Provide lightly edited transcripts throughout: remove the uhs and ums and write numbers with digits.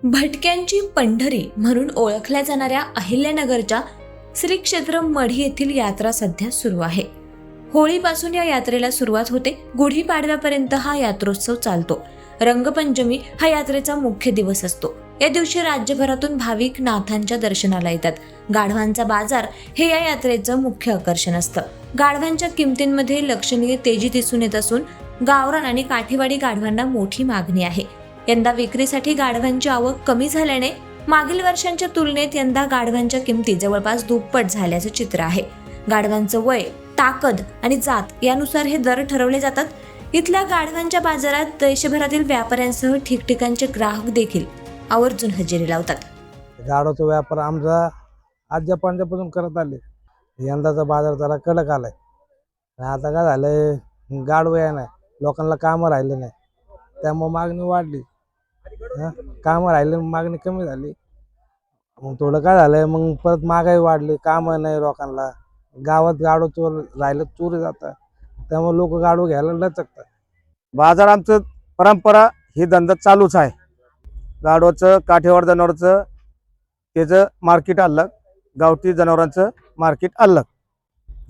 भटक्यांची पंढरी म्हणून ओळखल्या जाणाऱ्या अहिल्यानगरच्या श्री क्षेत्र मढी येथील यात्रा सध्या सुरू आहे। होळीपासून या यात्रेला सुरुवात होते, गुढीपाडव्यापर्यंत हा यात्रोत्सव चालतो। रंगपंचमी हा यात्रेचा मुख्य दिवस असतो। या दिवशी राज्यभरातून भाविक नाथांच्या दर्शनाला येतात। गाढवांचा बाजार हे या यात्रेचं मुख्य आकर्षण असतं। गाढवांच्या किमतींमध्ये लक्षणीय तेजी दिसून येत असून गावरान आणि काठीवाडी गाढवांना मोठी मागणी आहे। यंदा विक्रीसाठी गाढवांची आवक कमी झाल्याने मागील वर्षांच्या तुलनेत यंदा गाढवांच्या किमती जवळपास दुप्पट झाल्याचं चित्र आहे। गाढवांचं वय, ताकद आणि जात यानुसार हे दर ठरवले जातात। इथल्या गाढवांच्या बाजारात देशभरातील व्यापाऱ्यांसह ठिकठिकाणचे ग्राहक देखील आवर्जून हजेरी लावतात। गाढवाचा व्यापार आमचा आजच्या पंजाबपासून करत आले। यंदाचा बाजार जरा कडक आलाय। आता काय झालंय, गाढव आहे ना, लोकांना कामं राहिले नाही, त्यामुळे मागणी वाढली। कामं राहिले, मागणी कमी झाली। मग थोडं काय झालंय, मग परत महागाई वाढली, कामं नाही लोकांना। गावात गाढव चोर राहिलं, चोरी जातात, त्यामुळे लोक गाढव घ्यायला लचकतात। बाजार आमचं परंपरा ही धंदा चालूच आहे। गाढवाचं, काठेवाड जनावरांचं त्याचं मार्केट अलग, गावठी जनावरांचं मार्केट अलग।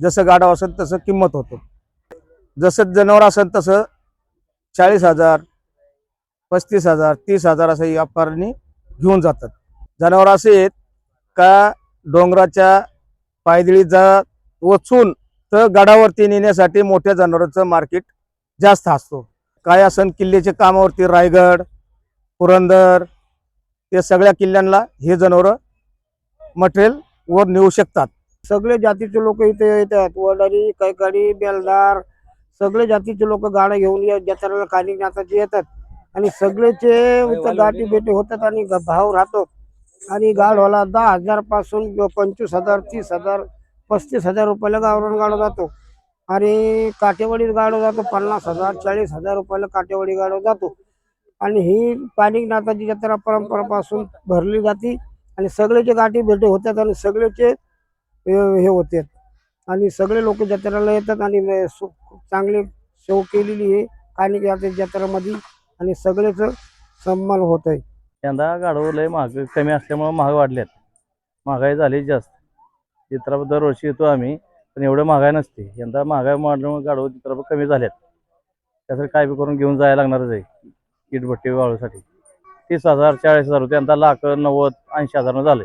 जसं गाढव असेल तसं किंमत होतो, जसं जनावर असेल तसं 40,000, 35,000, 30,000 असं व्यापाऱ्यांनी घेऊन जातात। जनावर असे आहेत का डोंगराच्या पायदळी वचून तर गडावरती नेण्यासाठी मोठ्या जनावरांचं मार्केट जास्त असतो। काय असन किल्ल्याच्या कामावरती रायगड, पुरंदर ते सगळ्या किल्ल्यांना हे जनावरं मटेरियल वर नेऊ शकतात। सगळे जातीचे लोक इथे येतात, वडारी, कैकाडी, बेलदार सगळे जातीचे लोक गाड्या घेऊन या जत्रेला कानिकनाथाचे येतात आणि सगळेचे इथं गाठी भेटी होतात आणि भाव राहतो। आणि गाढवाला 10,000 पासून 25,000, 30,000, 35,000 रुपयाला गावरान गाढव जातो आणि काठेवाडी गाढव जातो 50,000, 40,000 रुपयाला काठेवाडी गाढव जातो। आणि ही कानिकनाथाची जत्रा परंपरापासून भरली जाते आणि सगळेचे गाठी भेटी होतात आणि सगळेचे हे होते आणि सगळे लोक जत्रेला येतात आणि चांगली शो केलेली आहे कानिकनाथाच्या जत्रेमध्ये आणि सगळेच सन्मान होत आहे। यंदा गाढव लय महाग कमी असल्यामुळे महाग वाढल्यात, महागाई झाली जास्त। चित्रा दरवर्षी येतो आम्ही, पण एवढं महागाई नसते। यंदा महागाई वाढल्यामुळे गाढव चित्रा कमी झाल्यात, त्यासाठी काय बी करून घेऊन जायला लागणारच आहे। इटभट्टी वाळूसाठी 30,000, 40,000 होते, यंदा लाख 90, 80,000 झाले।